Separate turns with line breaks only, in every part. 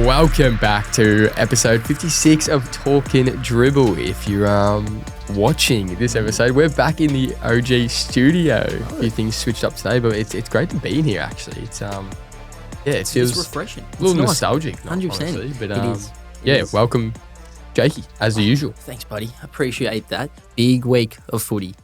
Welcome back to episode 56 of Talkin' Dribble. If you're watching this episode, we're back in the OG studio. A few things switched up today, but it's great to be in here actually. It feels
refreshing.
A little
nice.
nostalgic,
100%.
honestly, but
It is.
welcome Jakey, as usual.
Thanks, buddy. Appreciate that. Big week of footy.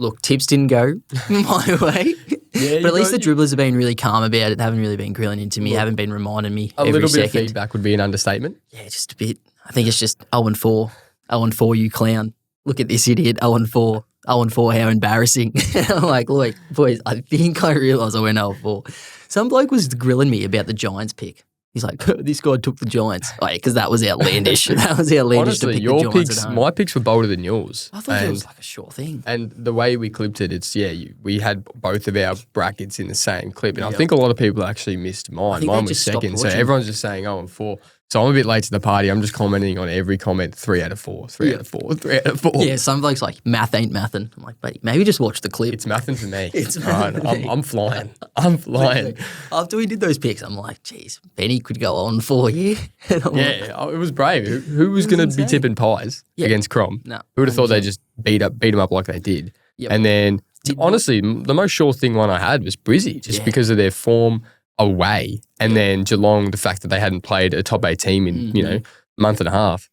Look, tips didn't go my way.
Yeah,
but at least the dribblers have been really calm about it. Haven't really been grilling into me. Haven't been reminding me
A
every
little bit
second.
of feedback would be an understatement.
Yeah, just a bit. I think it's just 0-4. 0-4, you clown. Look at this idiot, 0-4. 0-4, how embarrassing. I'm like, look, boys, I think I realised I went 0-4. Some bloke was grilling me about the Giants pick. He's like, this guy took the Giants. Oh, yeah, because that was outlandish. That was outlandish to
Honestly,
pick
your
the Giants
picks,
at home.
my picks were bolder than yours.
I thought it was like a sure thing.
And the way we clipped it, we had both of our brackets in the same clip. And I think a lot of people actually missed mine. Mine was second. So everyone's just saying 0-4. So I'm a bit late to the party. I'm just commenting on every comment, 3 out of 4, 3 out of 4, 3 out of 4.
Yeah, some bloke's like, math ain't mathin'. I'm like, buddy, maybe just watch the clip.
It's mathin' for me.
It's
right.
mathin' for me.
I'm flying. I'm flying.
After we did those picks, I'm like, geez, Benny could go on 4 here.
Yeah, it was brave. Who was going to be tipping pies against Crom?
No.
Who would have thought they just beat him up like they did?
Yep.
And then, honestly, the most sure thing one I had was Brizzy, just because of their form away. And then Geelong, the fact that they hadn't played a top 8 team in, a month and a half.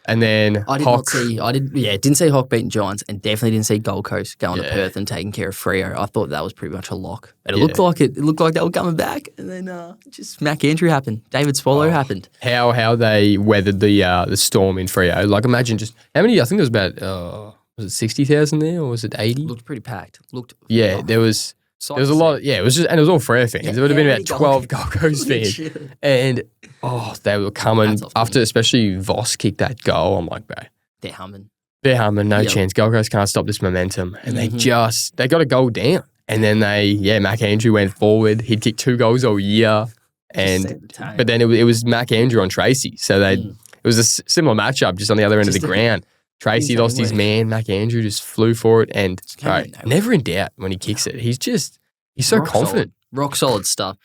And then
didn't see Hawk beating Giants and definitely didn't see Gold Coast going to Perth and taking care of Freo. I thought that was pretty much a lock. And it looked like they were coming back. And then just Mac Andrew happened. David Swallow happened.
How they weathered the storm in Freo. Like imagine just how many, I think there was about was it 60,000 there or was it 80?
Looked pretty packed.
There was a lot. Yeah, it was just, and it was all Freo fans. It would have been about 12 Gold Coast fans, and they were coming after, especially Voss kicked that goal. I'm like, bro,
they're humming.
No chance. Gold Coast can't stop this momentum, and they got a goal down, and then Mac Andrew went forward. He'd kicked 2 goals all year, but then it was Mac Andrew on Tracy, so it was a similar matchup, just on the other end of the ground. Tracy lost his man. Mac Andrew just flew for it, and never in doubt when he kicks it. He's so confident.
Rock solid stuff.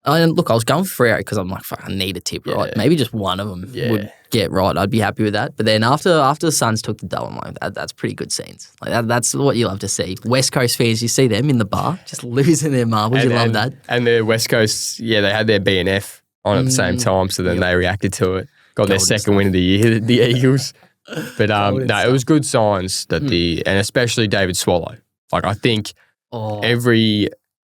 Look, I was going for Freo because I'm like, fuck, I need a tip, right? Maybe just one of them would get right. I'd be happy with that. But then after the Suns took the dub, I'm like, that's pretty good scenes. Like that's what you love to see. West Coast fans, you see them in the bar just losing their marbles. You love that.
And the West Coast, they had their BNF on at the same time, so then they reacted to it. Got their second win of the year, the Eagles. But it was good signs that and especially David Swallow. Like I think every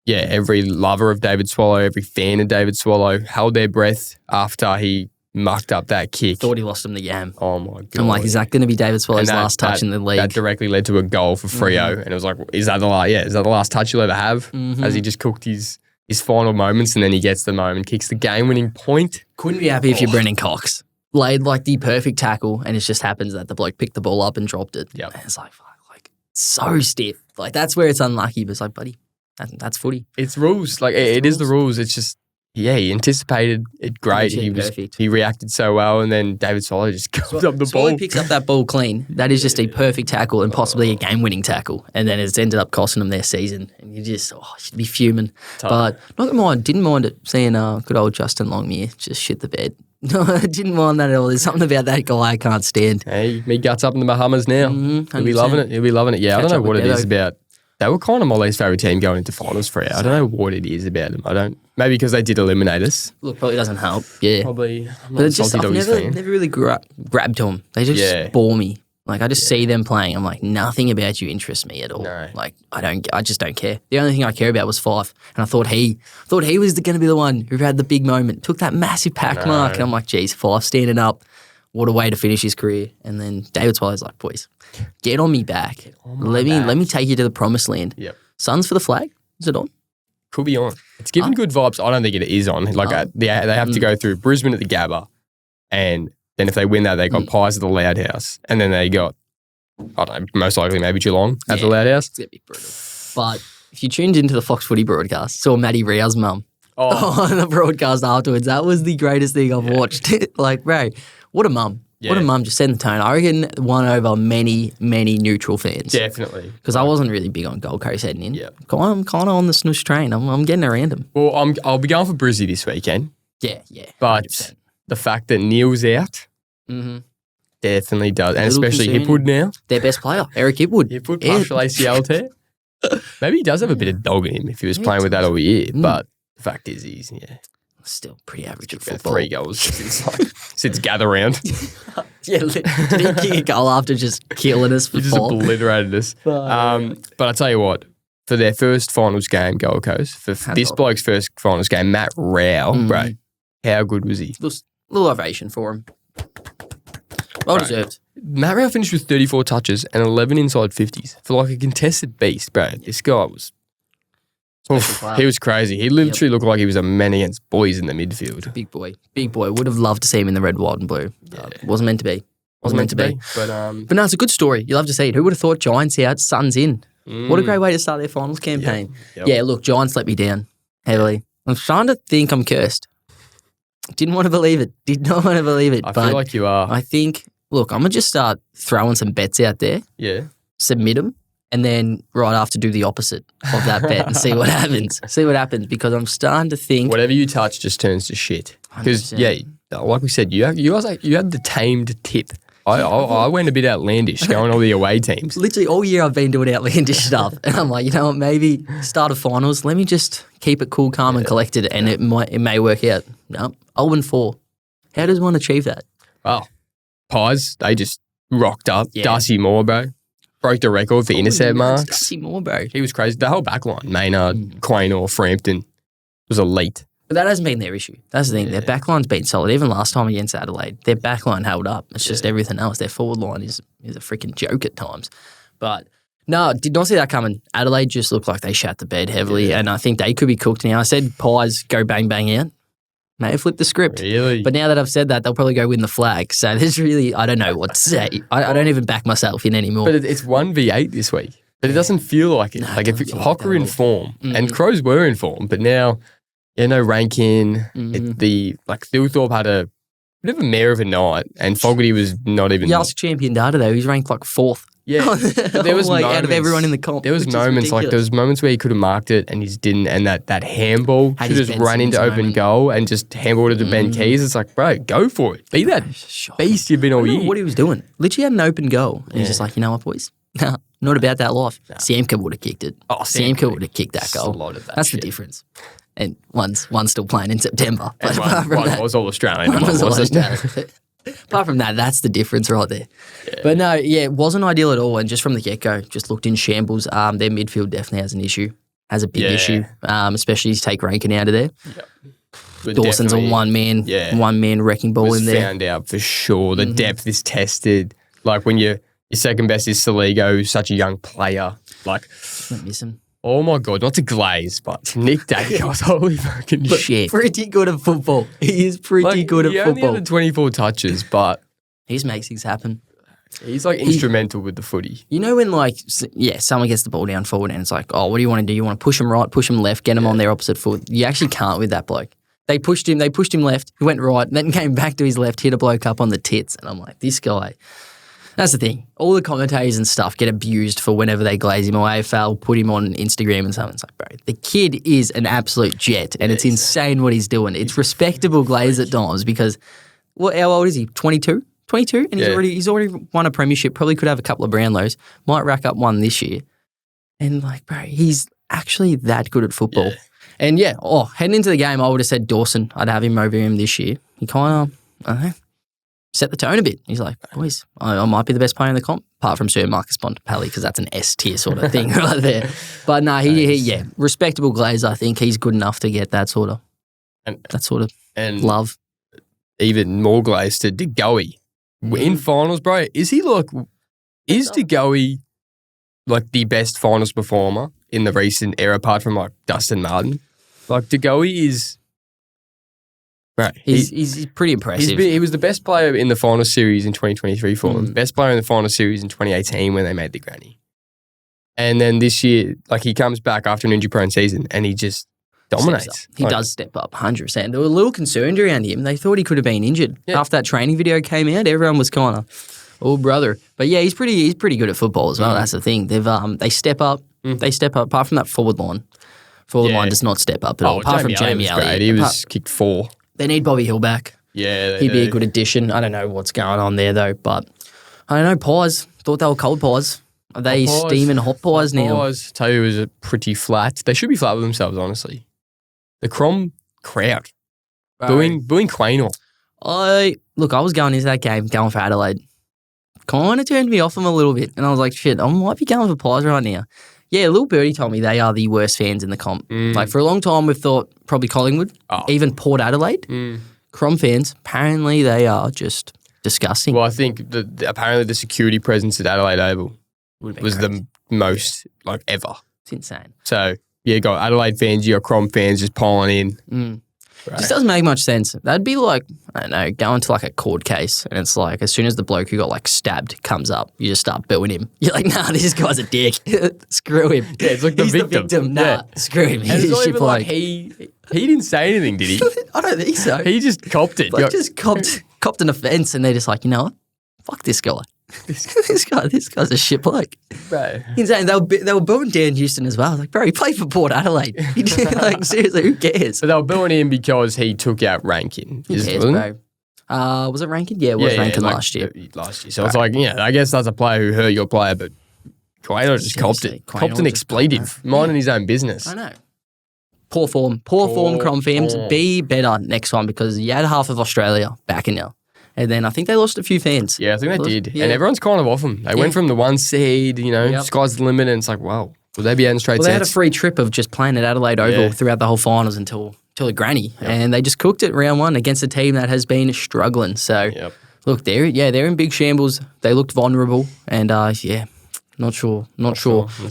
lover of David Swallow, every fan of David Swallow held their breath after he mucked up that kick.
Thought he lost him the yam.
Oh my God.
I'm like, is that going to be David Swallow's last touch in the league?
That directly led to a goal for Freo, and it was like, is that the last touch you'll ever have? As he just cooked his final moments, and then he gets the moment, kicks the game-winning point.
Couldn't be happy if you're Brendan Cox. Laid like the perfect tackle, and it just happens that the bloke picked the ball up and dropped it.
Yep.
And it's like so stiff. Like that's where it's unlucky, but it's like, buddy, that's footy.
It's rules. Like it is the rules. It's just he anticipated it great. He reacted so well, and then David Swallow just comes up the ball.
He picks up that ball clean. That is just a perfect tackle and possibly a game-winning tackle, and then it's ended up costing them their season. And you just should be fuming. But didn't mind it seeing good old Justin Longmire just shit the bed. No, I didn't mind that at all. There's something about that guy I can't stand.
Hey, me guts up in the Bahamas now. He'll be loving it. Yeah, I don't know what it is about. They were kind of my least favourite team going into finals for it. I don't know what it is about them. Maybe because they did eliminate us.
Look, probably doesn't help. Yeah.
Probably.
But it's just, I've never really grabbed to them. They just bore me. Like, I just see them playing. I'm like, nothing about you interests me at all. No. Like, I just don't care. The only thing I care about was Fife. And I thought he was going to be the one who had the big moment. Took that massive pack mark. And I'm like, geez, Fife standing up. What a way to finish his career. And then David Swallow's like, boys, get on me back. Let me take you to the promised land.
Yep.
Suns for the flag. Is it on?
Could be on. It's giving good vibes. I don't think it is on. Like they have to go through Brisbane at the Gabba, and then if they win that, they got Pies at the Loud House, and then they got, I don't know, most likely maybe Geelong at the Loud House.
It's going to be brutal. But if you tuned into the Fox Footy broadcast, saw Matty Ria's mum on the broadcast afterwards, that was the greatest thing I've watched. Like, bro, what a mum. Yeah. What a mum, just setting the tone. I reckon won over many, many neutral fans.
Definitely.
Because I wasn't really big on Gold Coast heading in. I'm kind of on the snoosh train. I'm getting around them.
Well, I'll be going for Brizzy this weekend.
Yeah.
But
100%.
the fact that Neil's out definitely does. And especially Hipwood now.
Their best player, Eric Hipwood.
Hipwood, partial ACL tear. Maybe he does have a bit of dog in him if he was playing with that all year. But the fact is, he's
still pretty average at
about
football.
3 goals since gather round.
Did he kick a goal after just killing us for
He just
4?
obliterated us. But I tell you what, for their first finals game, Gold Coast, for this bloke's first finals game, Matt Rao, bro, how good was he?
Little ovation for him. Well deserved.
Matt Rao finished with 34 touches and 11 inside 50s for like a contested beast, bro. This guy was... he was crazy. He literally looked like he was a man against boys in the midfield.
Big boy. Would have loved to see him in the red, white and blue. Wasn't meant to be. Wasn't meant to be.
But
no, it's a good story. You love to see it. Who would have thought Giants out, Suns in? What a great way to start their finals campaign.
Yep.
Yeah, look, Giants let me down heavily. I'm starting to think I'm cursed. Didn't want to believe it. Did not want to believe it.
I feel like you are.
I think, look, I'm going to just start throwing some bets out there.
Yeah.
Submit them. And then right after do the opposite of that bet and see what happens. See what happens because I'm starting to think.
Whatever you touch just turns to shit. Because, like we said, you had the tamed tip. I went a bit outlandish going all the away teams.
Literally all year I've been doing outlandish stuff. And I'm like, you know what, maybe start of finals, let me just keep it cool, calm and collected and it may work out. No, 0-4. How does one achieve that?
Well, Pies, they just rocked up.
Yeah.
Darcy Moore, bro. Broke the record for intercept marks.
Darcy Moore, bro.
He was crazy. The whole back line, Maynard, Quaynor, Frampton, was elite.
But that hasn't been their issue. That's the thing. Their back line's been solid. Even last time against Adelaide, their back line held up. It's just everything else. Their forward line is a freaking joke at times. But no, did not see that coming. Adelaide just looked like they shat the bed heavily, and I think they could be cooked now. I said Pies go bang, bang out. May have flipped the script.
Really?
But now that I've said that, they'll probably go win the flag. So there's really, I don't know what to say. I don't even back myself in anymore.
But it's 1v8 this week. But it doesn't feel like it.
No,
like if Hocker in form,
Mm-hmm.
and Crows were in form, but now, no Rankin. Thilthorpe had a bit of a mare of a night, and Fogarty was not even.
You ask champion data though, he's ranked like 4th.
Yeah, but there was
like
moments,
out of everyone in the comp.
There was moments like there was moments where he could have marked it and he just didn't, and that handball should just run into open goal and just handballed it to Ben Keys. It's like, bro, go for it. Be that beast you've been all year.
What he was doing. Literally had an open goal. And he's just like, you know what, boys? No, not about that life. No. Samka would have kicked it.
Oh,
Samka would have kicked that goal. That's the difference. And one's still playing in September. But
one was all Australian.
One was all Australian. Apart from that, that's the difference right there. Yeah. But no, it wasn't ideal at all. And just from the get-go, just looked in shambles. Their midfield definitely has an issue, has a big issue, especially to take Rankin out of there. Yep. Dawson's a one-man wrecking ball in there.
Found out for sure. The depth is tested. Like when your second best is Saligo, who's such a young player. Like,
don't miss him.
Oh my God, not to glaze, but Nick Dacos, holy fucking shit.
Pretty good at football. He is pretty good at football.
He only had 24 touches, but
he just makes things happen.
He's instrumental with the footy.
You know when someone gets the ball down forward and it's like, oh, what do you want to do? You want to push him right, push him left, get him on their opposite foot. You actually can't with that bloke. They pushed him left, he went right, then came back to his left, hit a bloke up on the tits. And I'm like, this guy... That's the thing. All the commentators and stuff get abused for whenever they glaze him or AFL, put him on Instagram and something. It's like, bro, the kid is an absolute jet and it's insane what he's doing. It's respectable glaze at times because, how old is he? 22? 22? And he's already won a premiership, probably could have a couple of Brownlows, might rack up one this year. And like, bro, he's actually that good at football. Yeah. And heading into the game, I would have said Dawson. I'd have him over him this year. He kind of, I don't know, set the tone a bit. He's like, boys, I might be the best player in the comp, apart from Sir Marcus Bontempelli, because that's an S tier sort of thing right there. But no, he respectable glaze. I think he's good enough to get that sort of love.
Even more glaze to De Goey in finals, bro. Is De Goey like the best finals performer in the recent era, apart from like Dustin Martin? Like De Goey is. Right.
He's pretty impressive.
He was the best player in the final series in 2023 for them. Best player in the final series in 2018 when they made the granny. And then this year, like he comes back after an injury-prone season and he just dominates.
He does step up 100%. They were a little concerned around him. They thought he could have been injured. Yeah. After that training video came out, everyone was kind of, oh, brother. But yeah, he's pretty good at football as well. That's the thing. They step up. They step up apart from that forward line. Forward line does not step up at all. Apart from Jamie Elliott.
He was kicked 4.
They need Bobby Hill back.
Yeah,
he'd be a good addition. I don't know what's going on there though, but I don't know. Pies. Thought they were cold pies. Are they steaming hot pies now?
Pies, tell you, is pretty flat. They should be flat with themselves, honestly. The Crom crowd booing Quaynor.
I was going into that game, going for Adelaide. Kind of turned me off them a little bit, and I was like, shit, I might be going for Pies right now. Yeah, Little Birdie told me they are the worst fans in the comp. Like, for a long time, we've thought probably Collingwood, even Port Adelaide. Crom fans, apparently they are just disgusting.
Well, I think apparently the security presence at Adelaide Oval was the most, like, ever.
It's insane.
So, yeah, you got Adelaide fans, you got Crom fans just piling in.
Right. Just doesn't make much sense. That'd be like, I don't know, going to like a court case and it's like as soon as the bloke who got like stabbed comes up, you just start booing him. You're like, nah, this guy's a dick. Screw him.
Yeah, it's like
He's the victim. Nah, screw him.
And it's not even like he didn't say anything, did he?
I don't think so.
He just copped it.
Like, just copped an offence and they're just like, you know what? Fuck this guy. This guy's a shit bloke.
Bro.
Insane. They were booing Dan Houston as well. I was like, bro, he played for Port Adelaide. Like, seriously, who cares?
So they were booing him because he took out Rankin.
Who cares, bro? Was it Rankin? Yeah, it was Rankin last year.
So it's like, yeah, I guess that's a player who hurt your player, but Quaynor just copped it. Copped an expletive, minding his own business.
I know. Poor form, Crom fans. Be better next time because you had half of Australia backing you. And then I think they lost a few fans.
Yeah, I think they did. Yeah. And everyone's kind of off them. They went from the 1 seed, sky's the limit, and it's like, wow, will they be out in straight sets?
They had a free trip of just playing at Adelaide Oval throughout the whole finals until a granny. Yep. And they just cooked it round 1 against a team that has been struggling. So, look, they're in big shambles. They looked vulnerable. And, not sure.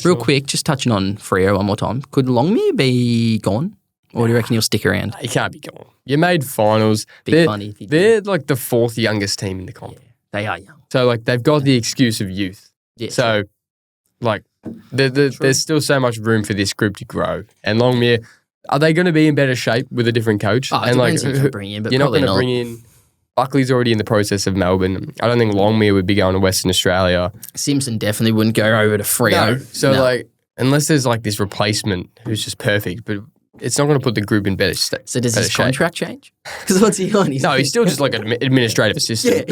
Real quick, just touching on Freo one more time. Could Longmire be gone? Or do you reckon he'll stick around?
He can't be gone. You made finals.
Funny.
They're like the 4th youngest team in the comp.
Yeah, they are young.
So, like, they've got the excuse of youth. Yeah, so, like, there's still so much room for this group to grow. And Longmire, are they going to be in better shape with a different coach?
And like, bring in, but
you're not going to bring in. Buckley's already in the process of Melbourne. I don't think Longmire would be going to Western Australia.
Simpson definitely wouldn't go over to Freo.
No. So, like, unless there's like this replacement who's just perfect, but it's not going to put the group in better state.
So does his contract change? Because what's he on?
No, he's still just like an administrative assistant.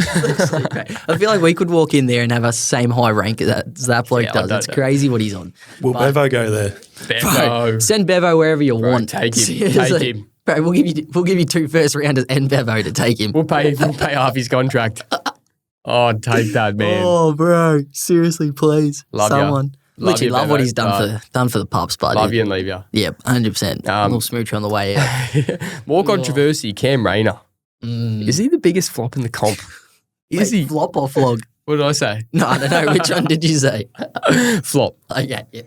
I feel like we could walk in there and have a same high rank as that bloke does. It's crazy what he's on.
Will Bevo go there?
Bro, send Bevo wherever you want.
Take him. Take him.
Bro, we'll give you 2 first rounders and Bevo to take him.
We'll pay half his contract. Oh, take that, man.
Oh, bro, seriously, please,
love
someone.
Ya.
Literally love what he's done for the pups, but
love you and leave you.
Yeah, 100%. A little smoocher on the way out.
More controversy. Cam Rayner. Is he the biggest flop in the comp?
Is he flop or flog?
What did I say?
No, I don't know. Which one did you say?
Flop.
Okay, yeah.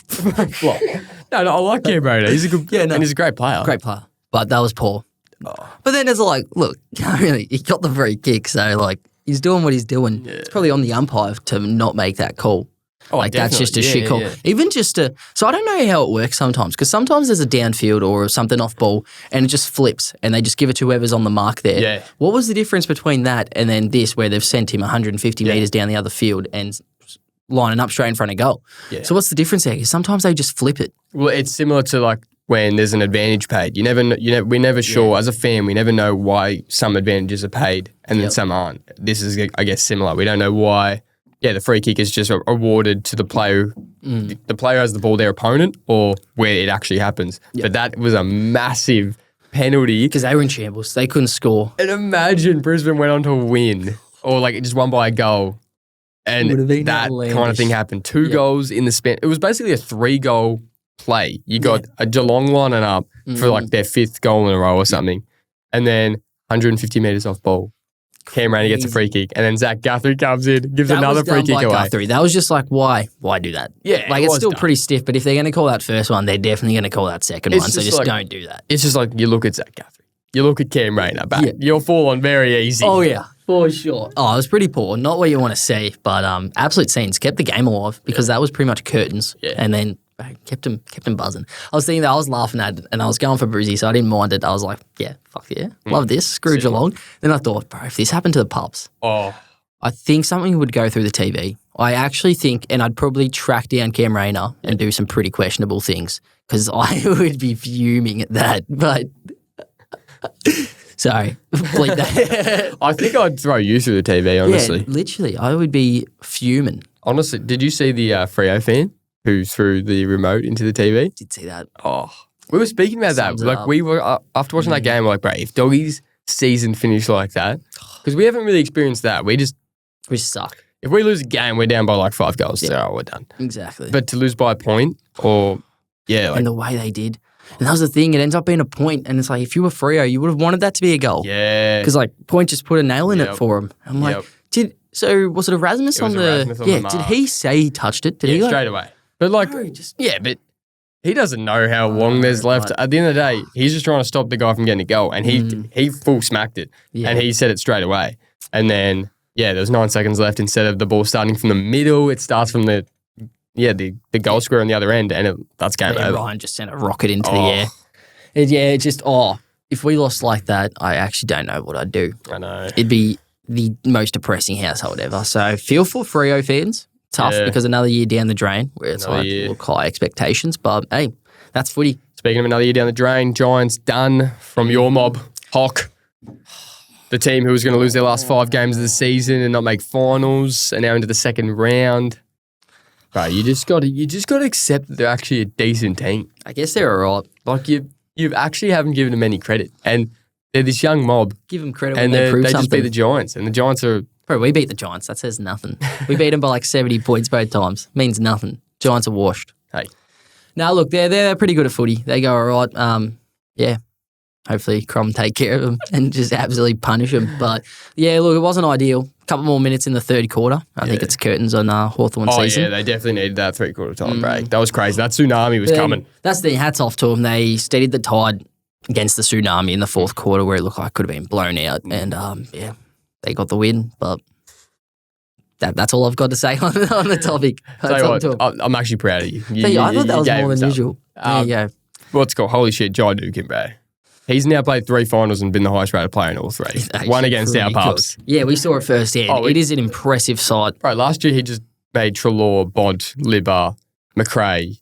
Flop. No, I like Cam Rayner. He's a good, and he's a great player.
Great player, but that was poor. Oh. But then it's like, look, really, he got the free kick, so like he's doing what he's doing. Yeah. It's probably on the umpire to not make that call.
Oh,
like that's just a shit call. Yeah. Even just so I don't know how it works sometimes because sometimes there's a downfield or something off ball and it just flips and they just give it to whoever's on the mark there.
Yeah.
What was the difference between that and then this where they've sent him 150 metres down the other field and lining up straight in front of goal? Yeah. So what's the difference there? Because sometimes they just flip it.
Well, it's similar to like when there's an advantage paid. We're never sure as a fan. We never know why some advantages are paid and then some aren't. This is, I guess, similar. We don't know why. Yeah, the free kick is just awarded to the player. The player has the ball, their opponent, or where it actually happens. Yep. But that was a massive penalty.
Because they were in shambles. They couldn't score.
And imagine Brisbane went on to win or like just won by a goal. And that kind of thing happened. 2 goals in the span. It was basically a 3-goal play. You got a Geelong lining up for like their 5th goal in a row or something. And then 150 metres off ball. Cam Rayner gets a free kick, and then Zach Guthrie comes in, gives another free kick away.
Guthrie. That was just like, why do that?
Yeah,
like it's still pretty stiff. But if they're going to call that first one, they're definitely going to call that second one. So just don't do that.
It's just like you look at Zach Guthrie, you look at Cam Rayner, but you'll fall on very easy.
Oh yeah, for sure. Oh, it was pretty poor. Not what you want to see, but absolute scenes kept the game alive because that was pretty much curtains, and then. Kept him buzzing. I was thinking that I was laughing at it and I was going for Brizzy, so I didn't mind it. I was like, yeah, fuck yeah. Love this. Screw Geelong. Then I thought, bro, if this happened to the pups, I think something would go through the TV. I actually think, and I'd probably track down Cam Rayner and do some pretty questionable things because I would be fuming at that. But Sorry, bleep that.
I think I'd throw you through the TV, honestly.
Yeah, literally. I would be fuming.
Honestly, did you see the Freo fan who threw the remote into the TV?
Did see that.
Oh, we were speaking about that. Like, we were, after watching that game, like, bro, if Doggy's season finished like that, because we haven't really experienced that. We
suck.
If we lose a game, we're down by like 5 goals. Yeah. So we're done.
Exactly.
But to lose by a point or, yeah. Like,
and the way they did. And that was the thing. It ends up being a point, and it's like, if you were Freo, you would have wanted that to be a goal.
Yeah.
Because, like, Point just put a nail in it for him. I'm like, was it Erasmus on the... did he say he touched it? Did he? Like,
straight away. But, like, but he doesn't know how long there's left. At the end of the day, he's just trying to stop the guy from getting a goal, and he full smacked it, and he said it straight away. And then, there's 9 seconds left. Instead of the ball starting from the middle, it starts from the goal square on the other end, and that's game over.
Ryan just sent a rocket into the air. If we lost like that, I actually don't know what I'd do.
I know.
It'd be the most depressing household ever. So feel for Freo fans. Tough because another year down the drain where it's look high expectations, but hey, that's footy.
Speaking of another year down the drain, Giants done from your mob, Hawk. The team who was going to lose their last 5 games of the season and not make finals, and now into the second round. Right, you just got to accept that they're actually a decent team.
I guess they're all right.
Like you actually haven't given them any credit, and they're this young mob.
Give them credit when they prove something.
They just beat the Giants, and the Giants are.
Bro, we beat the Giants. That says nothing. We beat them by like 70 points both times. Means nothing. Giants are washed.
Hey.
Now look, they're pretty good at footy. They go all right. Hopefully Crom take care of them and just absolutely punish them. But yeah, look, it wasn't ideal. A couple more minutes in the third quarter. I think it's curtains on Hawthorn season.
Yeah, they definitely needed that 3/4 time break. That was crazy. That tsunami was coming.
That's the hats off to them. They steadied the tide against the tsunami in the fourth quarter where it looked like it could have been blown out. And they got the win. But that's all I've got to say on the topic.
I'm actually proud of you.
I thought that was more than usual. There you go.
What's called? Holy shit, Jai Dukin, bro. He's now played 3 finals and been the highest rated player in all 3. One against our Pups.
Yeah, we saw it firsthand. It is an impressive sight.
Bro, last year he just made Treloar, Bod, Libba, McRae,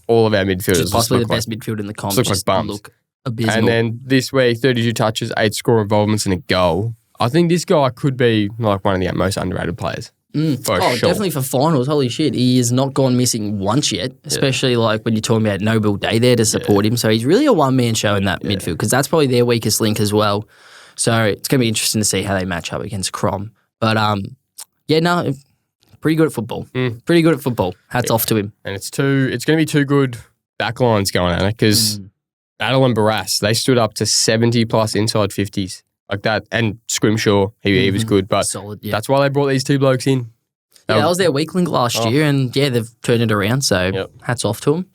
all of our midfielders.
Just possibly the best midfielder in the comp.
Look like bums.
Look abysmal.
And then this week, 32 touches, 8 score involvements and a goal. I think this guy could be like one of the most underrated players. For sure.
Definitely for finals. Holy shit. He has not gone missing once yet, especially like when you're talking about Noble Day there to support him. So he's really a one-man show in that midfield because that's probably their weakest link as well. So it's going to be interesting to see how they match up against Crom. But pretty good at football. Pretty good at football. Hats off to him.
And it's going to be 2 good backlines going at it because Battle and Barras, they stood up to 70 plus inside 50s. Like that, and Scrimshaw, he was good, but solid, that's why they brought these 2 blokes in.
That was their weak link last year, and they've turned it around, so hats off to them.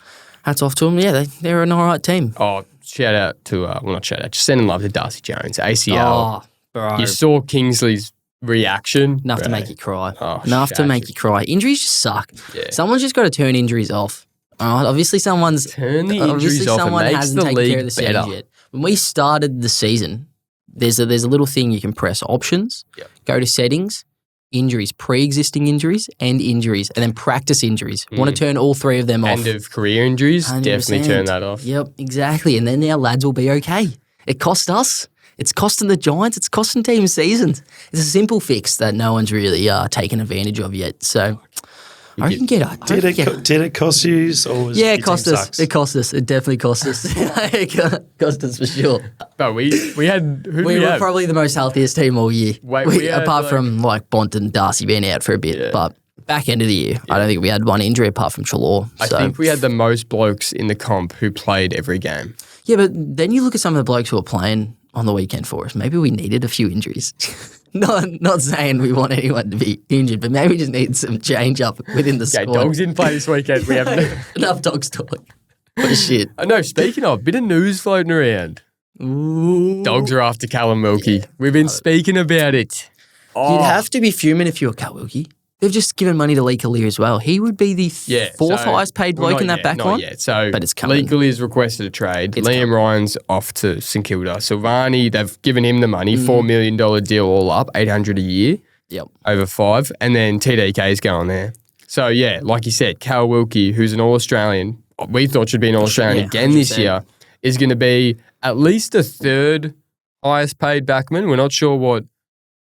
Hats off to them, they're an all right team.
Oh, shout out to, not shout out, just sending love to Darcy Jones, ACL.
Oh, bro.
You saw Kingsley's reaction.
Enough to make you cry. To make you cry. Injuries just suck. Yeah. Someone's just got to turn injuries off. Obviously someone hasn't taken care of the season yet. When we started the season, there's a little thing you can press options, go to settings, injuries, pre-existing injuries and injuries, and then practice injuries. Want to turn all 3 of them off.
End of career injuries, 100%. Definitely turn that off.
Yep, exactly. And then our lads will be okay. It cost us. It's costing the Giants. It's costing teams seasons. It's a simple fix that no one's really taken advantage of yet. So I can get it.
Did it cost you? Or
it cost us. Sucks? It cost us. It definitely cost us. It cost us for sure.
But we had.
We were probably the most healthiest team all year. Apart from like Bont and Darcy being out for a bit, but back end of the year, I don't think we had one injury apart from Treloar.
I think we had the most blokes in the comp who played every game.
Yeah, but then you look at some of the blokes who are playing on the weekend for us. Maybe we needed a few injuries. Not saying we want anyone to be injured, but maybe we just need some change up within the squad.
Dogs didn't play this weekend. We have
enough dogs talk. What a shit.
I know. Speaking of, bit of news floating around.
Ooh.
Dogs are after Callum Wilkie. Yeah. We've been speaking about it.
You'd have to be fuming if you were Cal Wilkie. They've just given money to Lee Collier as well. He would be the 4th highest paid bloke in that back line.
But it's coming. Lee Collier's requested a trade. Liam Ryan's off to St Kilda. Silvani, they've given him the money, $4 million deal all up, $800 a year.
Yep.
Over 5. And then TDK's going there. So, like you said, Cal Wilkie, who's an All-Australian, we thought should be an All-Australian again 100%. This year, is going to be at least a third highest paid backman. We're not sure what.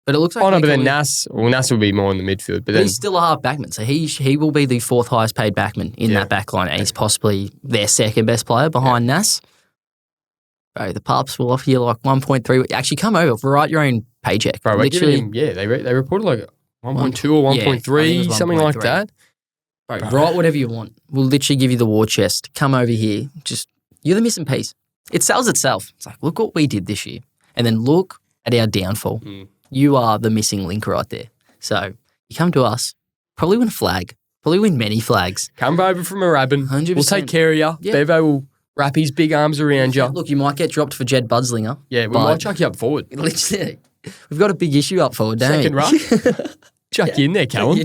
But it looks like.
Oh, no, but then Nas will be more in the midfield. But then,
he's still a half backman, so he will be the fourth highest paid backman in that back line, and he's possibly their second best player behind Nas. Bro, the Pups will offer you like 1.3. Actually, come over, write your own paycheck.
Bro, literally, they reported like 1.2 or 1.3, something like that.
Bro, write whatever you want. We'll literally give you the war chest. Come over here. Just, you're the missing piece. It sells itself. It's like, look what we did this year. And then look at our downfall. You are the missing link right there. So you come to us, probably win a flag, probably win many flags.
Come over from Moorabbin.
100%.
We'll take care of you. Yeah. Bevo will wrap his big arms around you.
Look, you might get dropped for Jed Budslinger.
Yeah, we might chuck you up forward.
Literally, we've got a big issue up forward, don't
Second ruck. Chuck you in there, Callum.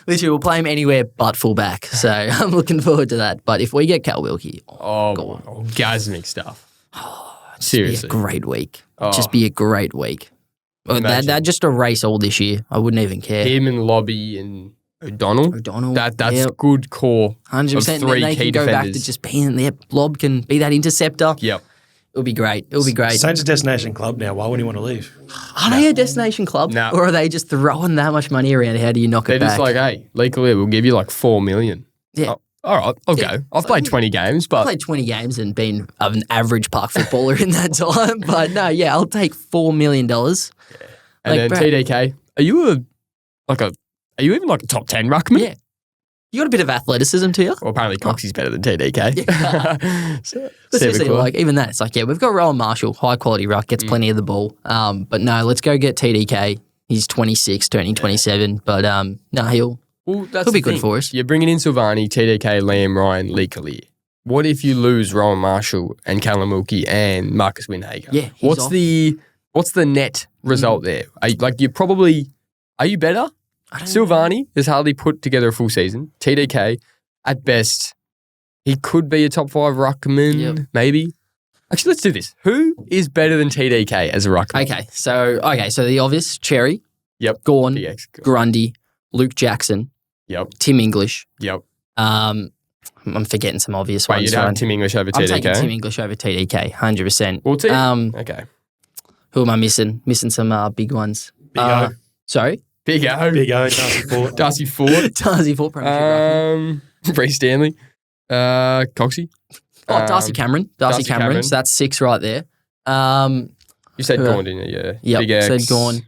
Literally, we'll play him anywhere but full back. So I'm looking forward to that. But if we get Cal Wilkie,
orgasmic stuff. Seriously.
Be a great week. Just be a great week. That just erase all this year. I wouldn't even care.
Him and Lobby and O'Donnell. That's good core
100%.
Of three
then they
key
can go
defenders.
back to just being there. Lob can be that interceptor.
Yep.
It'll be great. It'll be great.
Saints a destination club now. Why would he want to leave?
Are they a destination club?
No.
Or are they just throwing that much money around? How do you knock
They're
it back?
just like, hey, legally we'll give you like $4 million.
Yeah.
All right, I'll go. I've played 20 games, but...
I've played 20 games and been an average park footballer in that time. But no, I'll take $4 million. Yeah.
And then TDK, are you even like a top 10 ruckman?
Yeah. You got a bit of athleticism to you.
Well, apparently Coxie's better than TDK.
Yeah. Seriously, like even that, it's like, we've got Rowan Marshall, high quality ruck, gets plenty of the ball. But no, let's go get TDK. He's 26, turning 27. But he'll be good for us.
You're bringing in Silvani, TDK, Liam Ryan, Lee Collier. What if you lose Rowan Marshall and Callum Wilkie and Marcus Windhager?
Yeah,
what's the net result there? Are you better? Silvani has hardly put together a full season. TDK, at best, he could be a top 5 ruckman, maybe. Actually, let's do this. Who is better than TDK as a ruckman?
Okay, so the obvious, Cherry, Gawn, Grundy, Luke Jackson, Tim English. I'm forgetting some obvious ones.
You'd have Tim English over TDK?
I'm taking Tim English over TDK, 100%.
Well, okay.
Who am I missing? Missing some big ones.
Big O.
Sorry?
Big O,
Darcy Ford.
Darcy Ford.
Reece Stanley. Coxie.
Darcy Cameron. Darcy Cameron. So that's 6 right there.
You said Gawn, didn't you? Yeah.
Yep, said Gawn.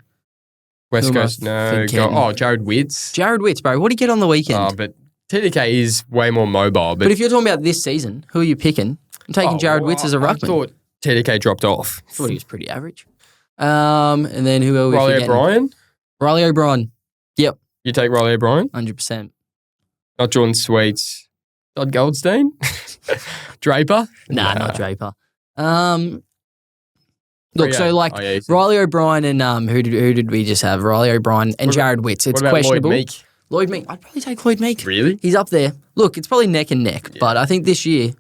West Coast, no. Jared Witts.
Jared Witts, bro. What did he get on the weekend?
But TDK is way more mobile.
But if you're talking about this season, who are you picking? I'm taking Jared Witts as a ruckman.
I thought TDK dropped off.
I thought he was pretty average. And then who are we
Riley O'Brien?
Riley O'Brien. Yep.
You take Riley O'Brien?
100%.
Not Jordan Sweets. Todd Goldstein? Draper?
Nah, not Draper. Look, Riley O'Brien and who did we just have? Riley O'Brien and Jared Witts. It's questionable. Lloyd Meek. I'd probably take Lloyd Meek.
Really?
He's up there. Look, it's probably neck and neck, but I think this year,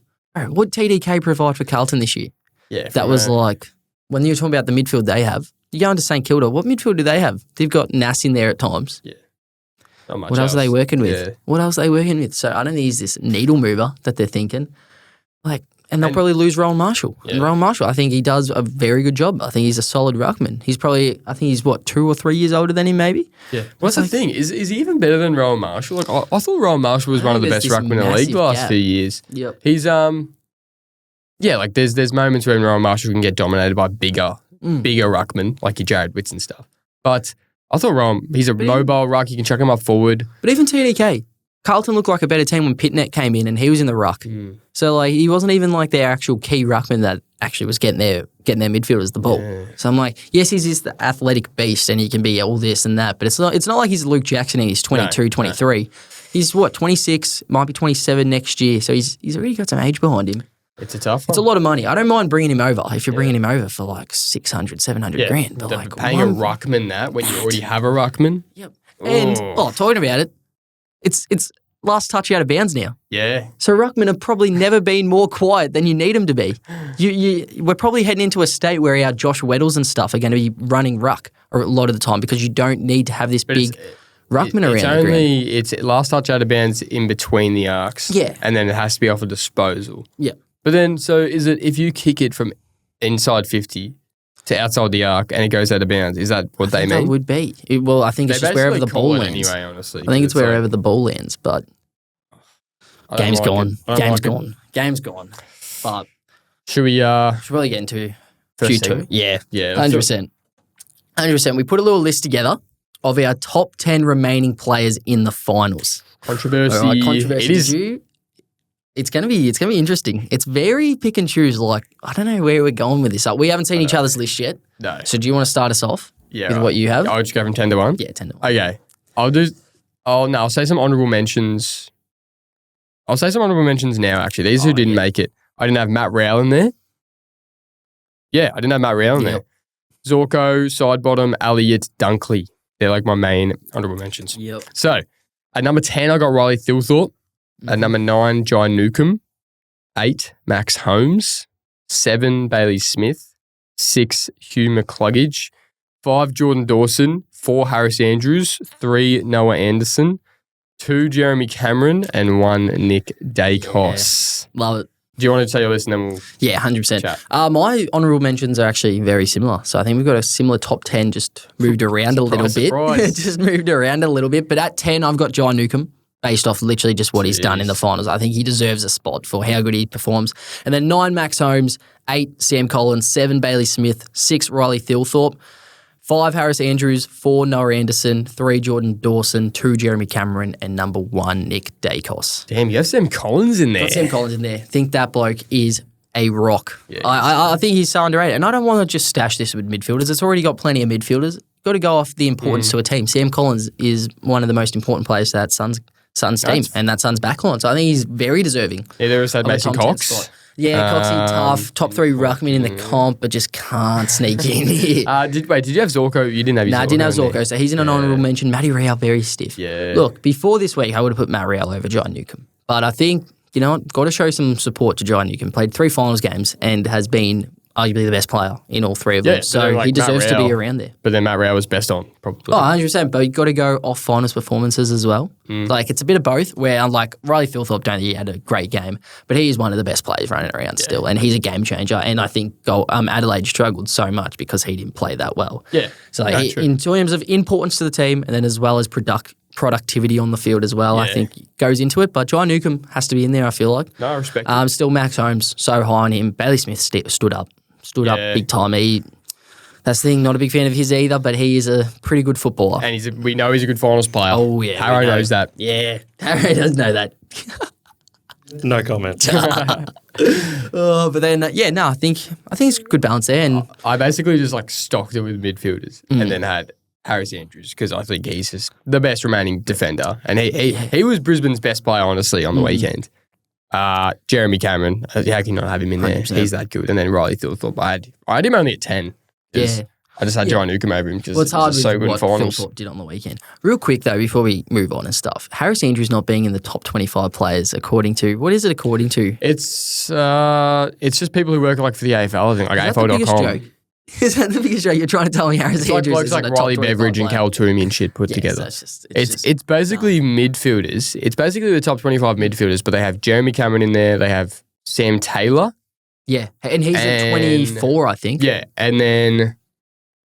what TDK provide for Carlton this year?
Yeah.
That was like, when you were talking about the midfield they have, you go into St Kilda, what midfield do they have? They've got Nass in there at times.
Yeah. Not much
what else are they working with?
Yeah.
What else are they working with? So I don't think he's this needle mover that they're thinking. And they'll probably lose Rowan Marshall. Yeah. And Rowan Marshall, I think he does a very good job. I think he's a solid ruckman. I think he's 2 or 3 years older than him maybe?
Yeah. What's the thing? Is he even better than Rowan Marshall? Like I thought Rowan Marshall was one of the best ruckmen in the league the last few years.
Yep.
He's there's moments when Rowan Marshall can get dominated by bigger ruckmen, like your Jared Witts and stuff. But I thought he's a mobile ruck, you can chuck him up forward.
But even TDK, Carlton looked like a better team when Pitnet came in and he was in the ruck. So he wasn't even like their actual key ruckman that actually was getting their midfielders the ball. Yeah. So I'm like, yes, he's this athletic beast and he can be all this and that, but it's not like he's Luke Jackson and he's 22, 23. No. He's 26, might be 27 next year. So he's already got some age behind him.
It's a tough one.
It's a lot of money. I don't mind bringing him over if you're bringing him over for like 600, 700 grand. But
paying a ruckman that when you already have a ruckman.
Yep. And talking about it, it's last touch out of bounds now.
Yeah.
So ruckmen have probably never been more quiet than you need them to be. We're probably heading into a state where our Josh Weddles and stuff are going to be running ruck a lot of the time because you don't need to have this big ruckman around the ground.
It's last touch out of bounds in between the arcs.
Yeah.
And then it has to be off a disposal.
Yeah.
But then, so is it if you kick it from inside 50 to outside the arc and it goes out of bounds. Is that what they mean?
That would be. I think it's just wherever the ball lands.
Anyway, honestly.
I think it's wherever the ball lands, but game's gone. Game's gone. But
should we
really get into Q2? Yeah. 100%. 100%. We put a little list together of our top 10 remaining players in the finals.
Controversy.
All right, controversy.
It is.
It's gonna be interesting. It's very pick and choose. Like, I don't know where we're going with this. We haven't seen each other's list yet.
No.
So do you want to start us off?
Yeah.
With what you have?
I'll just go from 10 to 1.
Yeah, 10 to 1.
Okay. I'll say some honourable mentions. I'll say some honourable mentions now, actually. These who didn't make it. I didn't have Matt Rowell in there. Yeah, I didn't have Matt Rowell in there. Zorko, Sidebottom, Elliott, Dunkley. They're like my main honourable mentions.
Yep.
So, at number 10, I got Riley Thilthorpe. At number 9, Jai Newcomb. 8, Max Holmes. 7, Bailey Smith. 6, Hugh McCluggage. 5, Jordan Dawson. 4, Harris Andrews. 3, Noah Anderson. 2, Jeremy Cameron. And 1, Nick Dacos.
Yeah. Love it.
Do you want to tell your list and then we'll
100%.
chat?
My honourable mentions are actually very similar. So I think we've got a similar top 10, just moved around a little bit. Just moved around a little bit. But at 10, I've got Jai Newcomb, based off literally just what he's done in the finals. I think he deserves a spot for how good he performs. And then 9, Max Holmes. 8, Sam Collins. 7, Bailey Smith. 6, Riley Thilthorpe. 5, Harris Andrews. 4, Noah Anderson. 3, Jordan Dawson. 2, Jeremy Cameron. And number 1, Nick Dacos.
Damn, you have Sam Collins in there.
Got Sam Collins in there. Think that bloke is a rock.
Yeah,
I think he's so underrated. And I don't want to just stash this with midfielders. It's already got plenty of midfielders. Got to go off the importance to a team. Sam Collins is one of the most important players to that Suns team and that Suns backline. So I think he's very deserving.
Yeah, there was that Mason Cox.
Yeah, Coxie, tough. Top 3 ruckman in the comp, but just can't sneak in here.
Did you have Zorko? You didn't have Zorko.
I didn't have Zorko, so he's in an honourable mention. Matty Rowell, very stiff.
Yeah.
Look, before this week, I would have put Matt Rowell over Jai Newcomb. But I think, you know what, got to show some support to Jai Newcomb. Played 3 finals games and has been arguably the best player in all 3 of them. So he deserves to be around there.
But then Matt Rowell was best on, probably.
Oh, 100%. But you've got to go off finals performances as well. Like, it's a bit of both, where unlike Riley Thilthorpe, don't think he had a great game, but he is one of the best players running around still, and he's a game changer. And I think Adelaide struggled so much because he didn't play that well.
Yeah.
So in terms of importance to the team, and then as well as productivity on the field as well, I think goes into it. But Jai Newcomb has to be in there, I feel like.
No, I respect
Still Max Holmes, so high on him. Bailey Smith stood up big time. That's the thing, not a big fan of his either, but he is a pretty good footballer.
And we know he's a good finals player.
Oh, yeah.
Harry knows that.
Yeah, Harry does know that.
No comment.
But then, I think it's a good balance there. And
I basically just stocked it with midfielders and then had Harris Andrews because I think he's just the best remaining defender. And he was Brisbane's best player, honestly, on the weekend. Jeremy Cameron, how can you not have him in there? 100%. He's that good. And then Riley Thilthorpe, I had him only at 10. Yeah. I just had Jai Newcomb over him because it's so good in finals.
Thilthorpe did on the weekend. Real quick though, before we move on and stuff, Harris Andrews not being in the top 25 players according to, what is it according to?
It's just people who work for the AFL, I think, like AFL.com.
Is that the biggest joke? You're trying to tell me Harris Andrews is
like Riley Beveridge and Cal Toomey and shit put together. It's basically midfielders. It's basically the top 25 midfielders, but they have Jeremy Cameron in there. They have Sam Taylor.
Yeah, and he's at 24, I think.
Yeah, and then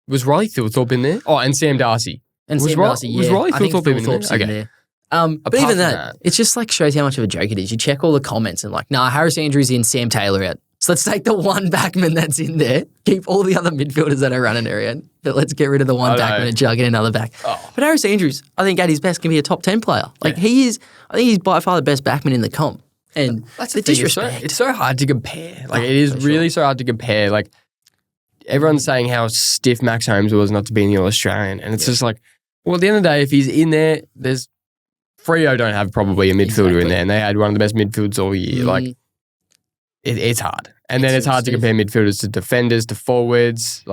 was Riley Thilthorpe in there? Oh, and Sam Darcy.
Was Riley Thilthorpe in there? Okay. But even that, it's just shows how much of a joke it is. You check all the comments and Harris Andrews in, Sam Taylor out. So let's take the one backman that's in there, keep all the other midfielders that are running around, but let's get rid of the one backman and jug in another back. Oh. But Harris Andrews, I think at his best can be a top 10 player. I think he's by far the best backman in the comp. And
that's the disrespect. It's so hard to compare. It is really so hard to compare. Everyone's saying how stiff Max Holmes was not to be in the All-Australian. And it's just well, at the end of the day, if he's in there, there's Freo don't have probably a midfielder in there, and they had one of the best midfields all year. It's hard. And then it's hard to compare midfielders to defenders, to forwards.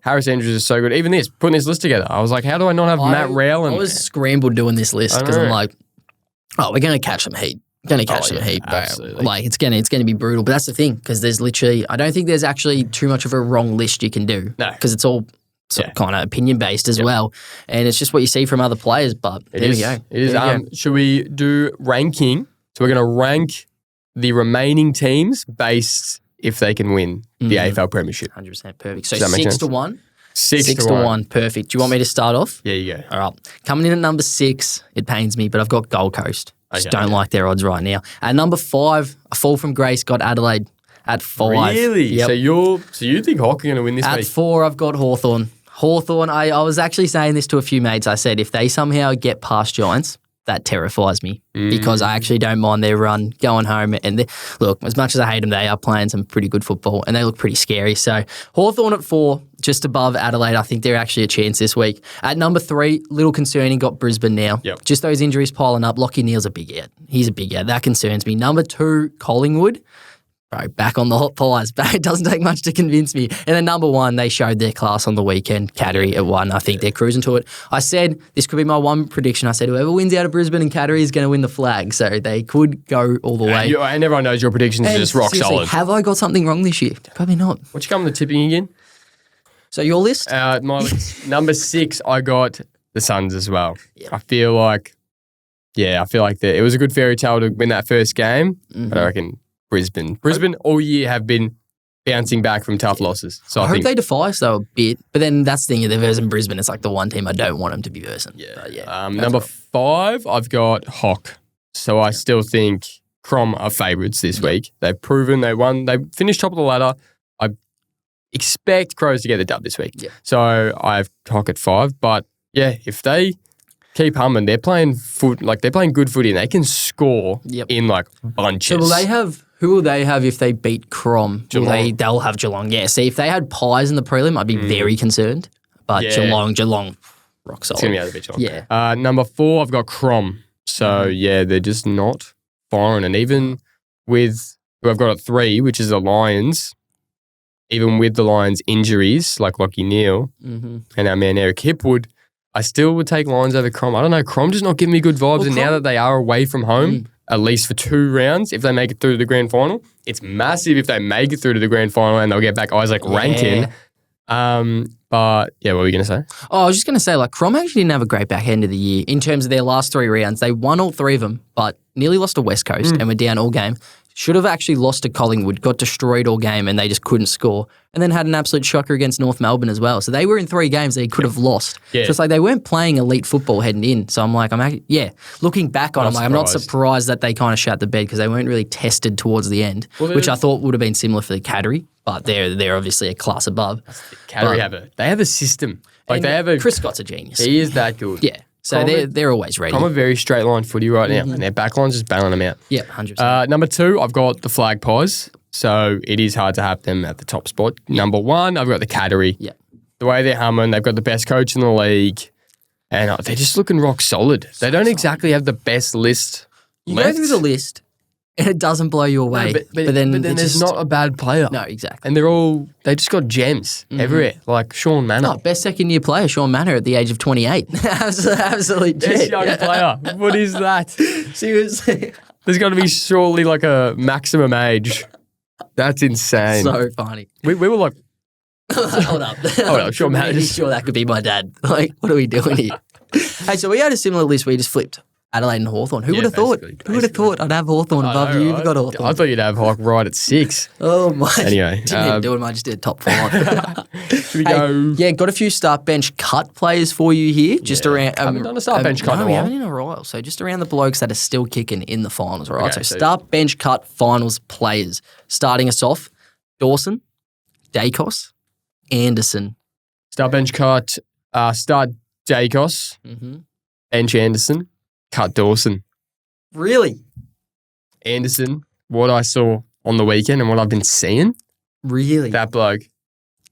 Harris Andrews is so good. Even putting this list together, I was how do I not have Matt Rowell in there?
I was scrambled doing this list because I'm we're going to catch some heat. Bro. Absolutely. It's gonna be brutal. But that's the thing, because there's literally, I don't think there's actually too much of a wrong list you can do. No. Because it's all kind of opinion based as well. And it's just what you see from other players. But there we go.
It is. Should we do ranking? So we're going to rank the remaining teams based if they can win the AFL Premiership.
100% perfect. So
Does that make
6
sense?
to 1?
6
to 1. Perfect. Do you want me to start off?
Yeah, you go.
All right. Coming in at number 6, it pains me, but I've got Gold Coast. Just don't like their odds right now. At number 5, a fall from grace, got Adelaide at 5.
Really?
Yep.
So you think Hawke are going to win this week?
At 4, I've got Hawthorn. Hawthorn, I was actually saying this to a few mates. I said, if they somehow get past Giants, that terrifies me because I actually don't mind their run going home. And look, as much as I hate them, they are playing some pretty good football and they look pretty scary. So Hawthorn at 4, just above Adelaide. I think they're actually a chance this week. At number 3, little concerning, got Brisbane now.
Yep.
Just those injuries piling up. Lachie Neale's a big out. He's a big out. That concerns me. Number 2, Collingwood. Bro, back on the hot pies. It doesn't take much to convince me. And then number 1, they showed their class on the weekend. Cattery at 1. I think they're cruising to it. I said, this could be my one prediction. I said, whoever wins out of Brisbane and Cattery is going to win the flag. So they could go all the way.
And everyone knows your predictions are just rock solid.
Have I got something wrong this year? Probably not.
What you come with the tipping again?
So your list?
My list, number 6, I got the Suns as well.
Yep.
I feel like it was a good fairy tale to win that first game, but I reckon Brisbane all year have been bouncing back from tough losses. So
I hope they defy us though a bit, but then that's the thing, they're versing Brisbane. It's like the one team I don't want them to be versing.
Number 5, I've got Hawke. So I still think Crom are favourites this week. They've proven they won. They finished top of the ladder. I expect Crows to get the dub this week.
Yeah.
So I have Hawke at 5. But yeah, if they keep humming, they're playing good footy and they can score in like bunches.
So who will they have if they beat Crom? They'll have Geelong. Yeah, see, if they had Pies in the prelim, I'd be very concerned. But Geelong, rock solid.
It's going to be out of the bitch.
Yeah.
Number 4, I've got Crom. So they're just not firing. And even with who I've got at 3, which is the Lions, even with the Lions' injuries, like Lachie Neale and our man Eric Hipwood, I still would take Lions over Crom. I don't know. Crom just not giving me good vibes. And now that they are away from home, at least for 2 rounds, if they make it through to the grand final, it's massive if they make it through to the grand final and they'll get back Isaac Rankin. But yeah, what were you going to say?
Oh, I was just going to say, like, Crom actually didn't have a great back end of the year in terms of their last 3 rounds. They won all 3 of them, but nearly lost to West Coast and were down all game. Should have actually lost to Collingwood, got destroyed all game, and they just couldn't score. And then had an absolute shocker against North Melbourne as well. So they were in 3 games they could have lost. Yeah. So it's like they weren't playing elite football heading in. So I'm like, looking back on it, I'm not surprised that they kind of shut the bed because they weren't really tested towards the end, which I thought would have been similar for the Cattery, but they're obviously a class above.
Cattery have a system. Like they have a
Chris Scott's a genius.
He is that good.
Yeah. So they're always ready.
I'm a very straight line footy right now, and their backline's just bailing them out.
Yeah, 100%.
Number 2, I've got the Flag Pies. So it is hard to have them at the top spot. Number 1, I've got the Cattery.
Yeah.
The way they're humming, they've got the best coach in the league, and they're just looking rock solid. They don't exactly have the best list.
You go through the list, and it doesn't blow you away.
No, but then there's not a bad player.
No, exactly.
And they just got gems everywhere, like Sean Manor.
Oh, best second-year player, Sean Manor, at the age of 28. Absolutely.
Best young player. What is that?
Seriously.
There's got to be surely like a maximum age. That's insane.
So funny.
We were like...
Hold up.
Sean Manor.
I'm pretty sure that could be my dad. Like, what are we doing here? Hey, so we had a similar list where we just flipped Adelaide and Hawthorn. Who would have thought? Who would have thought I'd have Hawthorn above you? You've got Hawthorn.
I thought you'd have Hawke right at 6.
Oh my!
Anyway,
didn't even do it. I just did a top 5.
Should we go?
Yeah, got a few start bench cut players for you here. Just around.
Haven't done a start bench cut in a while.
We haven't in a while. So just around the blokes that are still kicking in the finals. All right. Okay, so start bench cut finals players. Starting us off: Dawson, Dacos, Anderson.
Start bench cut. Start Dacos. Bench Anderson. Cut Dawson.
Really?
Anderson, what I saw on the weekend and what I've been seeing.
Really?
That bloke,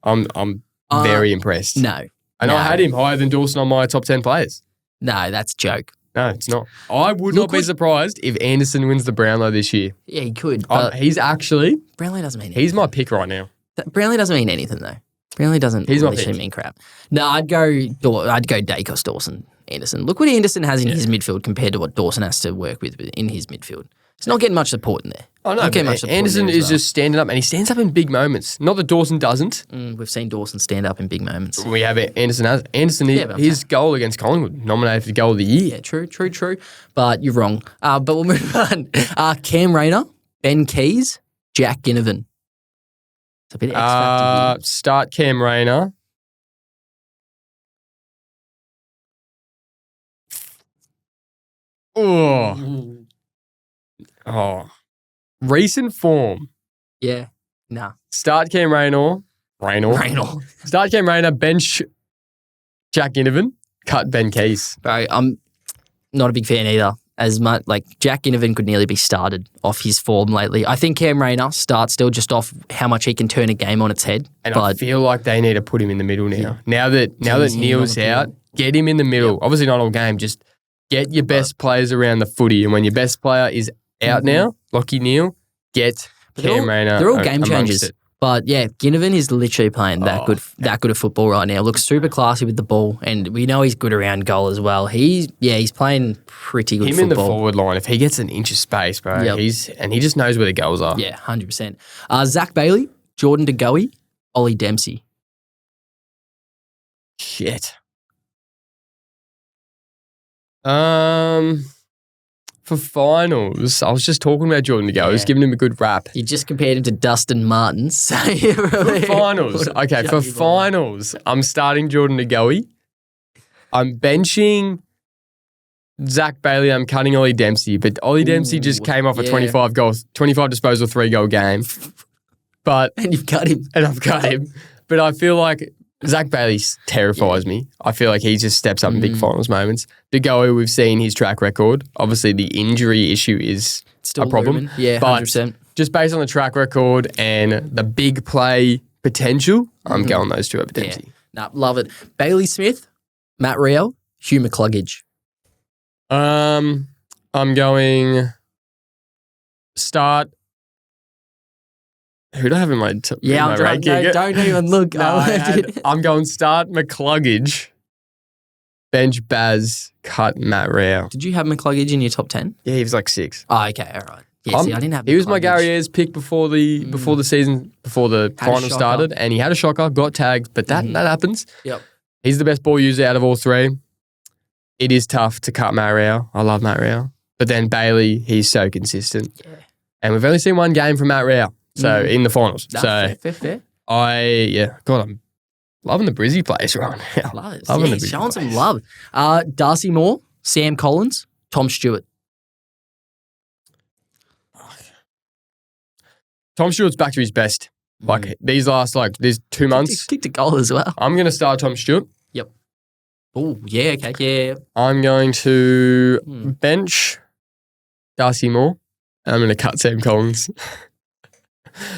I'm very impressed.
No.
And I had him higher than Dawson on my top 10 players.
No, that's a joke.
No, it's not. I would not be surprised if Anderson wins the Brownlow this year.
Yeah, he could.
He's actually...
Brownlow doesn't mean anything.
He's my pick right now.
Brownlow doesn't mean anything, though. Brownlow doesn't mean crap. No, I'd go Dacos, Dawson, Anderson. Look what Anderson has in his midfield compared to what Dawson has to work with in his midfield. He's not getting much support in there.
Oh, no, Anderson is just standing up, and he stands up in big moments. Not that Dawson doesn't.
We've seen Dawson stand up in big moments.
We have Anderson as his goal against Collingwood, nominated for goal of the year.
Yeah, true. But you're wrong. But we'll move on. Cam Rayner, Ben Keys, Jack Ginnivan. It's a bit of X factor
Start Cam Rayner.
here.
Recent form.
Yeah. Nah.
Start Cam Rayner. Start Cam Rayner. Bench Jack Ginnivan. Cut Ben Keys.
Bro, I'm not a big fan either. As much like Jack Ginnivan could nearly be started off his form lately. I think Cam Rayner starts still just off how much he can turn a game on its head.
And I feel like they need to put him in the middle now. Yeah. Now that Neil's out, get him in the middle. Yep. Obviously not all game, just get your best players around the footy. And when your best player is out now, Lockie Neal, get Cam Rayner.
They're all game changers. But yeah, Ginnivan is literally playing that good of football right now. Looks super classy with the ball, and we know he's good around goal as well. He's playing pretty good football.
In the forward line, if he gets an inch of space, bro, he just knows where the goals are.
Yeah, 100%. Zach Bailey, Jordan De Goey, Ollie Dempsey.
Shit. For finals, I was just talking about Jordan De Goey. I was giving him a good rap.
You just compared him to Dustin Martin. So
for finals, for finals, I'm starting Jordan De Goey. I'm benching Zach Bailey. I'm cutting Ollie Dempsey, but Ollie Dempsey just came off a 25 disposal, 3-goal game.
And you've cut him.
And I've cut him. But I feel like Zach Bailey terrifies me. I feel like he just steps up in big finals moments. De Goey, we've seen his track record. Obviously, the injury issue is still a problem.
Looming. Yeah, 100%.
But just based on the track record and the big play potential, I'm going those two over Dempsey.
Nah, love it. Bailey Smith, Matt Riel, Hugh McCluggage.
I'm going start. Who do I have in my ranking?
Don't even look.
I'm going start McCluggage, bench Baz, cut Matt Rao.
Did you have McCluggage in your top 10?
Yeah, he was like 6.
Oh, okay, all right. Yeah, see, I didn't have
He was my Gary Ayres pick before the season, before the final started, and he had a shocker, got tagged, but that happens.
Yep.
He's the best ball user out of all three. It is tough to cut Matt Rao. I love Matt Rao. But then Bailey, he's so consistent. Yeah. And we've only seen one game from Matt Rao. So in the finals.
Fair.
I'm loving the Brizzy players right now.
Love it. Showing some love. Darcy Moore, Sam Collins, Tom Stewart.
Tom Stewart's back to his best. Like these 2 months.
Kicked a goal as well.
I'm going to start Tom Stewart.
Yep. Oh, yeah, okay, yeah.
I'm going to bench Darcy Moore. And I'm going to cut Sam Collins.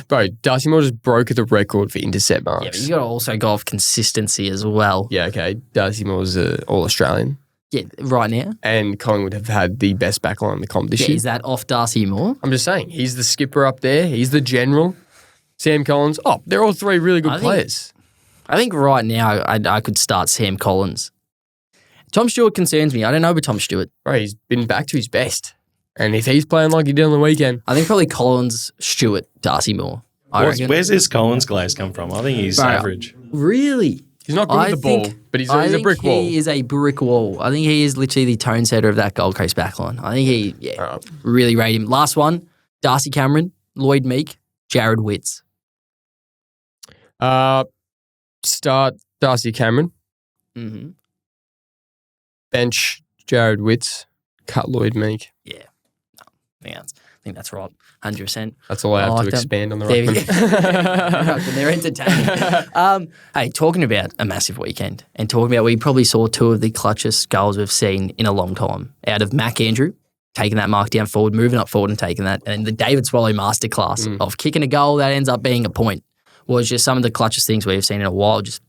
Bro, Darcy Moore just broke the record for intercept marks.
Yeah, but you got to also go off consistency as well.
Yeah, okay. Darcy Moore's All-Australian.
Yeah, right now.
And Collingwood have had the best backline in the competition.
Yeah, is that off Darcy Moore?
I'm just saying. He's the skipper up there. He's the general. Sam Collins. Oh, they're all three really good players.
I think right now I could start Sam Collins. Tom Stewart concerns me. I don't know about Tom Stewart.
Bro, he's been back to his best. And if he's playing like he did on the weekend.
I think probably Collins, Stewart, Darcy Moore.
Where's this Collins glaze come from? I think he's average.
Really?
He's not good with the ball, but he's a brick wall.
He is a brick wall. I think he is literally the tone setter of that Gold Coast backline. I think really rate him. Last one, Darcy Cameron, Lloyd Meek, Jared Witts.
Start Darcy Cameron.
Mm-hmm.
Bench Jared Witts. Cut Lloyd Meek.
Yeah. I think that's right. 100%.
That's all I have to expand on the ruckman.
They're entertaining. Hey, talking about a massive weekend and talking about we probably saw two of the clutchest goals we've seen in a long time out of Mac Andrew, taking that mark down forward, moving up forward and taking that, and the David Swallow masterclass of kicking a goal that ends up being a point was just some of the clutchest things we've seen in a while. Just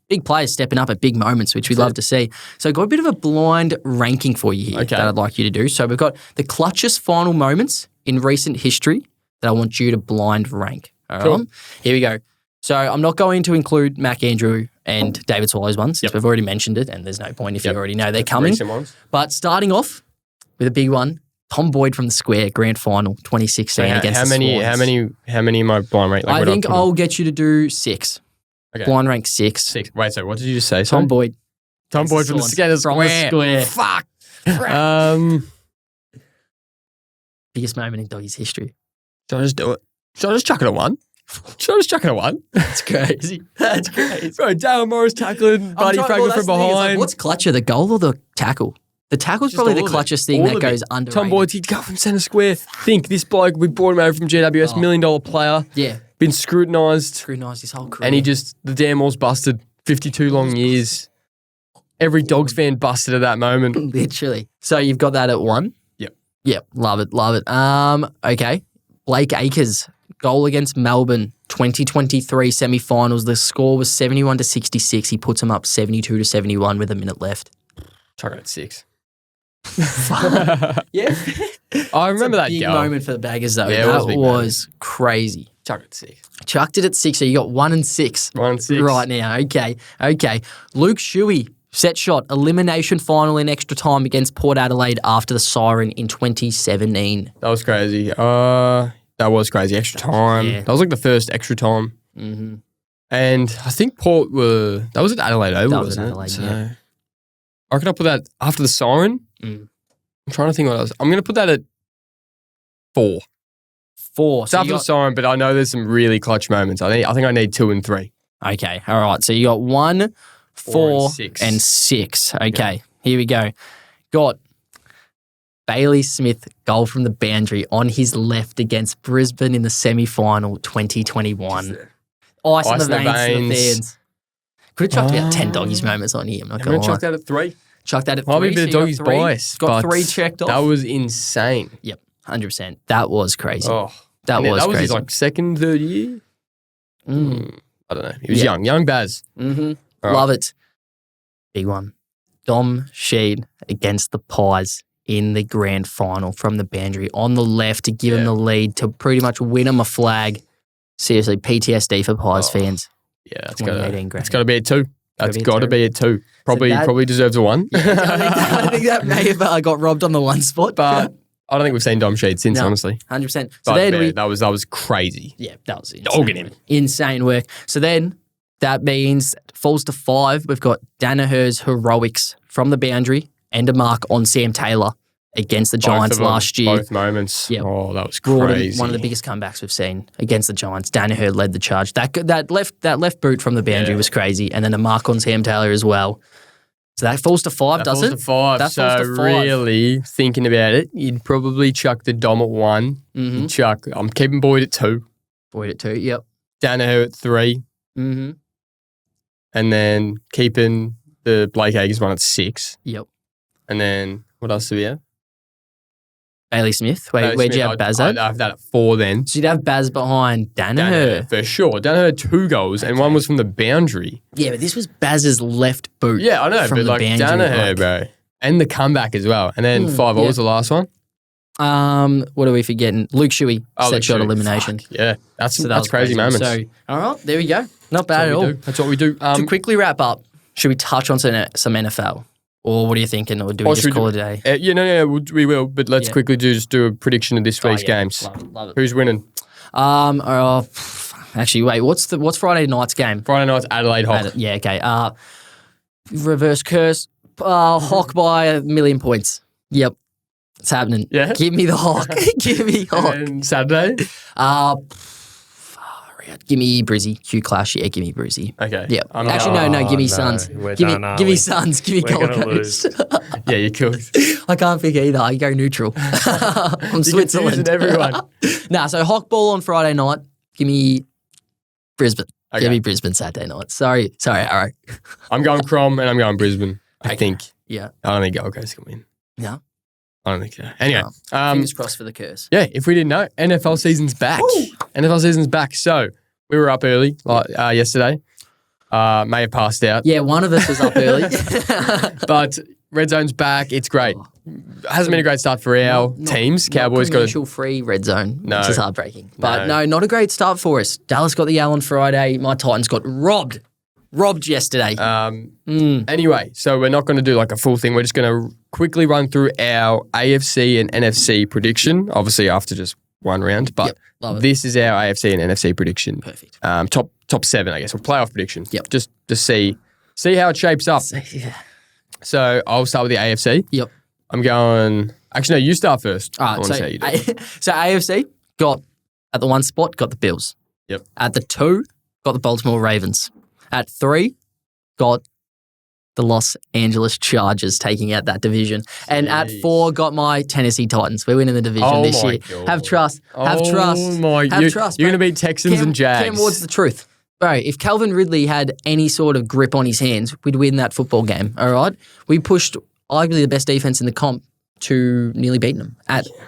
big players stepping up at big moments, which we'd love to see. So I've got a bit of a blind ranking for you here that I'd like you to do. So we've got the clutchest final moments in recent history that I want you to blind rank. All right? Cool. Here we go. So I'm not going to include Mac Andrew and David Swallow's ones since we've already mentioned it, and there's no point if you already know they're coming. But starting off with a big one, Tom Boyd from the Square Grand Final 2016 against the Swans.
How many am I blind rank?
I think I'll get you to do 6.
Okay.
Blind rank 6.
Wait, so what did you just say?
Tom Boyd.
Tom Boyd from the Square.
Fuck. Biggest moment in Doggies history.
Should I just do it? Should I just chuck it at 1? Should I just chuck it at one?
That's crazy. That's crazy.
Bro, Dale Morris tackling, Buddy Franklin from behind.
What's clutcher, the goal or the tackle? The tackle's probably the clutchest thing that goes under.
Tom Boyd, he'd go from centre square. Think this bloke, we brought him over from GWS, $1 million player.
Yeah.
Been scrutinised.
Scrutinised his whole career.
And the damn wall's busted. 52 long years. Every Dogs fan busted at that moment.
Literally. So you've got that at 1? Yep. Love it. Okay. Blake Acres, goal against Melbourne, 2023 semi-finals. The score was 71-66. He puts him up 72-71 with a minute left.
Chuck it at 6.
Yeah.
I remember that
big
goal.
moment for the Baggers, though.
Yeah,
that was crazy.
Chuck it at 6.
Chucked it at 6, so you got 1 and 6.
1 and 6.
Right now. Okay. Luke Shuey, set shot, elimination final in extra time against Port Adelaide after the siren in 2017.
That was crazy. That was crazy. Extra time.
Yeah.
That was like the first extra time.
Mm-hmm.
And I think Port that was at Adelaide Oval,
That was
wasn't
Adelaide,
it?
yeah.
So I reckon I'll put that after the siren.
Mm.
I'm trying to think what else. I'm going to put that at 4.
4.
It's after the siren, but I know there's some really clutch moments. I think I need 2 and 3.
Okay. All right. So you got 1, 4, and
6.
6. Okay. Here we go. Got Bailey Smith, goal from the boundary on his left against Brisbane in the semi-final 2021. Ice in the veins for the fans. Could have chucked about 10 doggies moments on here. I'm not going to lie.
Chuck that at 3.
Chuck that at 3.
Might be a bit of doggies bias.
Got 3 checked off.
That was insane.
Yep. 100%. That was crazy.
Oh,
that was
his
crazy.
like second, third year. I don't know. He was young Baz.
Mm-hmm.
Right.
Love it. Big one. Dom Sheed against the Pies in the grand final from the boundary on the left to give him the lead to pretty much win him a flag. Seriously, PTSD for Pies fans.
Yeah, it's got to be at 2. That's got to be at 2.
So
Probably deserves a 1.
I think that may have got robbed on the 1 spot,
but I don't think we've seen Dom Sheed since, honestly.
100%.
So then that was crazy.
Yeah, that was insane.
Dogging him.
Insane work. So then that means falls to 5. We've got Danaher's heroics from the boundary and a mark on Sam Taylor against the Giants last year.
Both moments.
Yep.
Oh, that was crazy.
One of the biggest comebacks we've seen against the Giants. Danaher led the charge. That left boot from the boundary was crazy, and then a mark on Sam Taylor as well. So that falls to 5, does it?
That falls to 5.
That falls to 5.
Really, thinking about it, you'd probably chuck the Dom at 1.
Mm-hmm.
I'm keeping Boyd at 2.
Boyd at 2, yep.
Danaher at 3.
Mm-hmm.
And then keeping the Blake Acres one at 6.
Yep.
And then what else do we have?
Bailey Smith. Where'd you have Baz at?
I'd have that at 4 then.
So you'd have Baz behind Danaher.
For sure. Danaher had 2 goals and one was from the boundary.
Yeah, but this was Baz's left boot.
Yeah, I know,
from
but
the
like
boundary,
Danaher, bro. And the comeback as well. And then 5, what was the last one?
What are we forgetting? Luke Shuey, set shot elimination.
Fuck, yeah, that's crazy,
crazy
moments.
So, all right, there we go. Not bad at all.
That's what we do.
To quickly wrap up, should we touch on some NFL? Or what are you thinking? Or do we just call it a day?
We will. But let's quickly just do a prediction of this week's games.
Love it.
Who's winning?
Actually, wait. What's Friday night's game?
Friday night's Adelaide Hawk.
Yeah, okay. Reverse curse. Hawk by 1,000,000 points. Yep. It's happening.
Yeah?
Give me the Hawk. Give me Hawk.
And Saturday?
Give me Brizzy. Q Clash. Yeah, give me Brizzy.
Okay.
Yeah. Actually, no. Give me Suns. Give me Suns. Give me Gold Coast.
Yeah, you're cooked.
I can't pick either. I go neutral. I'm Switzerland.
Everyone.
So Hawk ball on Friday night. Give me Brisbane.
Okay.
Give me Brisbane Saturday night. Sorry, Arrow.
I'm going Crom and I'm going Brisbane. I think.
Yeah.
I don't think Gold Coast can win.
Yeah.
I don't think so. Anyway.
Fingers crossed for the curse.
Yeah, if we didn't know, NFL season's back. Woo! NFL season's back. So we were up early yesterday. May have passed out.
Yeah, one of us was up early.
But Red Zone's back. It's great. Hasn't been a great start for our teams. Cowboys got
commercial-free Red Zone, which is heartbreaking. But no, not a great start for us. Dallas got the L on Friday. My Titans got robbed yesterday.
Anyway, so we're not going to do like a full thing. We're just going to quickly run through our AFC and NFC prediction, obviously after just one round. But this is our AFC and NFC prediction.
Perfect.
Top 7, I guess, or playoff prediction.
Yep.
Just to see how it shapes up.
Yeah.
So I'll start with the AFC.
Yep.
I'm going. Actually, no, you start first.
All right. So AFC got at the 1 spot, got the Bills.
Yep.
At the 2, got the Baltimore Ravens. At 3, got the Los Angeles Chargers taking out that division. And at 4, got my Tennessee Titans. We're winning the division this year.
God.
Have trust. Have trust.
Have
trust.
You're going to beat Texans and Jags.
Cam Ward's the truth. Bro, if Calvin Ridley had any sort of grip on his hands, we'd win that football game, all right? We pushed arguably the best defense in the comp to nearly beating them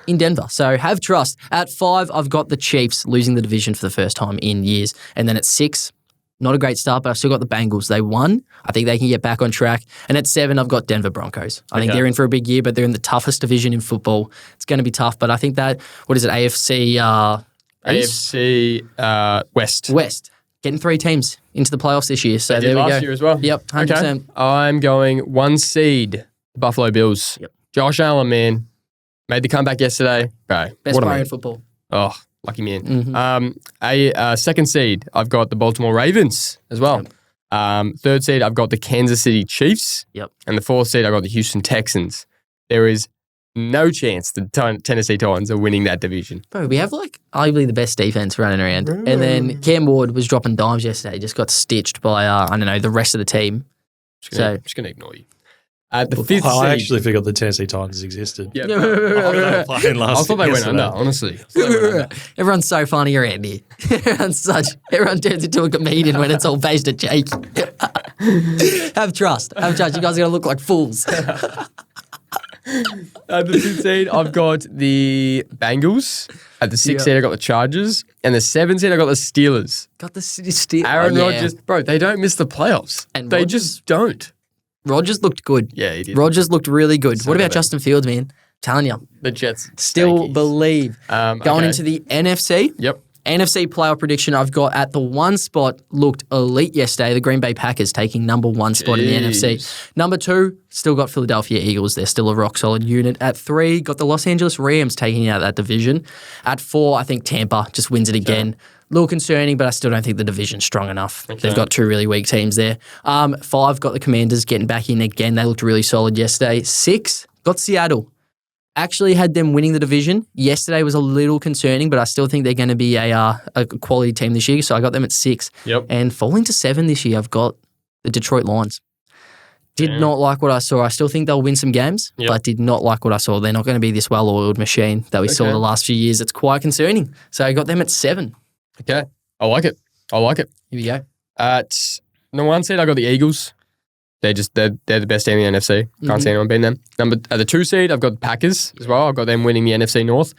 in Denver. So have trust. At 5, I've got the Chiefs losing the division for the first time in years. And then at 6, not a great start, but I've still got the Bengals. They won. I think they can get back on track. And at 7, I've got Denver Broncos. I think they're in for a big year, but they're in the toughest division in football. It's going to be tough, but I think that, AFC
West.
West. Getting 3 teams into the playoffs this year. So there we go.
Last year as well.
Yep, 100%.
Okay. I'm going 1 seed, Buffalo Bills.
Yep.
Josh Allen, man. Made the comeback yesterday. Bro,
best player in football.
Oh, lucky man.
Mm-hmm.
A second seed, I've got the Baltimore Ravens as well. Yep. Third seed, I've got the Kansas City Chiefs.
Yep.
And the 4th seed, I've got the Houston Texans. There is no chance the Tennessee Titans are winning that division.
Bro, we have arguably the best defense running around. Bro. And then Cam Ward was dropping dimes yesterday. Just got stitched by, the rest of the team.
I'm just going to ignore you. The 5th seed.
I actually forgot the Tennessee Titans existed.
Yeah,
I thought
they went under, honestly.
Everyone's so funny around here. Everyone turns into a comedian when it's all based at Jake. Have trust. You guys are going to look like fools.
At the 5th seed, I've got the Bengals. At the 6th seed, I got the Chargers. And the 7th seed, I got the Steelers.
Got the Steelers.
Aaron Rodgers, bro, they don't miss the playoffs. And they just don't.
Rodgers looked good.
Yeah, he did.
Rodgers looked really good. What about Justin Fields, man? I'm telling you.
The Jets.
Still believe. Going into the NFC.
Yep.
NFC playoff prediction, I've got at the 1 spot, looked elite yesterday. The Green Bay Packers taking number 1 spot in the NFC. Number 2, still got Philadelphia Eagles. They're still a rock-solid unit. At 3, got the Los Angeles Rams taking out that division. At 4, I think Tampa just wins it again. A little concerning, but I still don't think the division's strong enough. Okay. They've got 2 really weak teams there. 5, got the Commanders getting back in again. They looked really solid yesterday. 6, got Seattle. Actually had them winning the division. Yesterday was a little concerning, but I still think they're going to be a quality team this year. So I got them at 6.
Yep.
And falling to 7 this year, I've got the Detroit Lions. Did not like what I saw. I still think they'll win some games, but did not like what I saw. They're not going to be this well-oiled machine that we saw the last few years. It's quite concerning. So I got them at 7.
Okay. I like it. Here
we go.
At the 1 seed, I got the Eagles. They're the best team in the NFC. Can't see anyone beating them. At the 2 seed, I've got the Packers as well. I've got them winning the NFC North.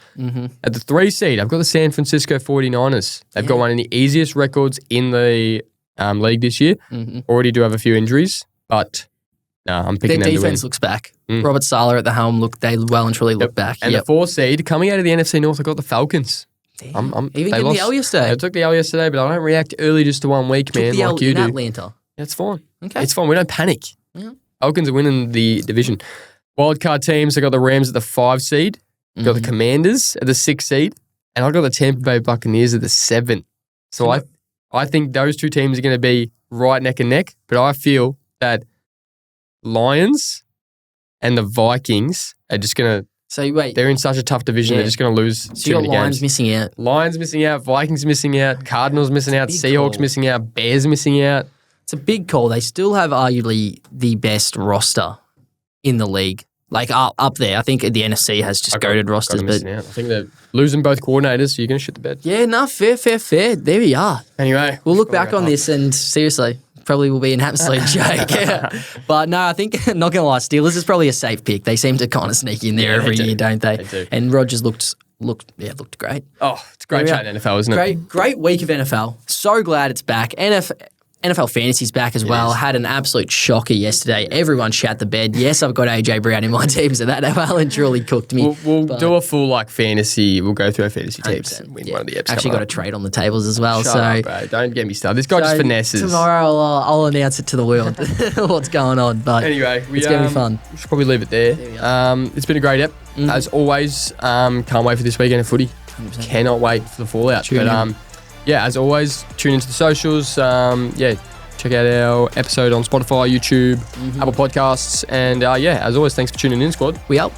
At the 3 seed, I've got the San Francisco 49ers. They've got one of the easiest records in the league this year. Already do have a few injuries, but I'm picking them to win.
Their defense looks back. Robert Saleh at the helm, they well and truly look back.
And the 4 seed, coming out of the NFC North, I've got the Falcons.
Even getting the L yesterday.
I took the L yesterday, but I don't react early just to 1 week, man, like you do.
Atlanta.
It's fine.
Okay.
It's fine. We don't panic.
Yeah.
Falcons are winning the division. Wildcard teams, I got the Rams at the 5 seed. Got the Commanders at the 6 seed. And I got the Tampa Bay Buccaneers at the 7. So I think those 2 teams are going to be right neck and neck. But I feel that Lions and the Vikings are just going to...
So wait.
They're in such a tough division. They're just going to lose too many games.
Lions missing out.
Lions missing out. Vikings missing out. Cardinals missing out. Seahawks missing out. Bears missing out.
It's a big call. They still have arguably the best roster in the league. Like up there. I think the NFC has just goated rosters. But
I think they're losing both coordinators, so you're going to shit the bed.
Yeah, no, fair. There we are.
Anyway.
We'll look back on this and seriously, probably will be an absolute joke. But no, I think, not going to lie, Steelers is probably a safe pick. They seem to kind of sneak in there every year, don't they?
They do.
And Rodgers looked great.
Oh, it's great chatting NFL, isn't it?
Great week of NFL. So glad it's back. NFL Fantasy's back as well. Had an absolute shocker yesterday. Everyone shat the bed. Yes, I've got AJ Brown in my team, so that well and truly cooked me.
We'll do a full fantasy. We'll go through our fantasy teams and win one of the episodes.
Actually got a trade on the tables as well.
Shut up, bro. Don't get me started. This guy just finesses.
Tomorrow I'll announce it to the world what's going on. But
anyway,
it's going to be fun.
We should probably leave it there. It's been a great ep. As always, can't wait for this weekend of footy. 100%. Cannot wait for the fallout. But as always, tune into the socials. Check out our episode on Spotify, YouTube, Apple Podcasts. And as always, thanks for tuning in, squad.
We out.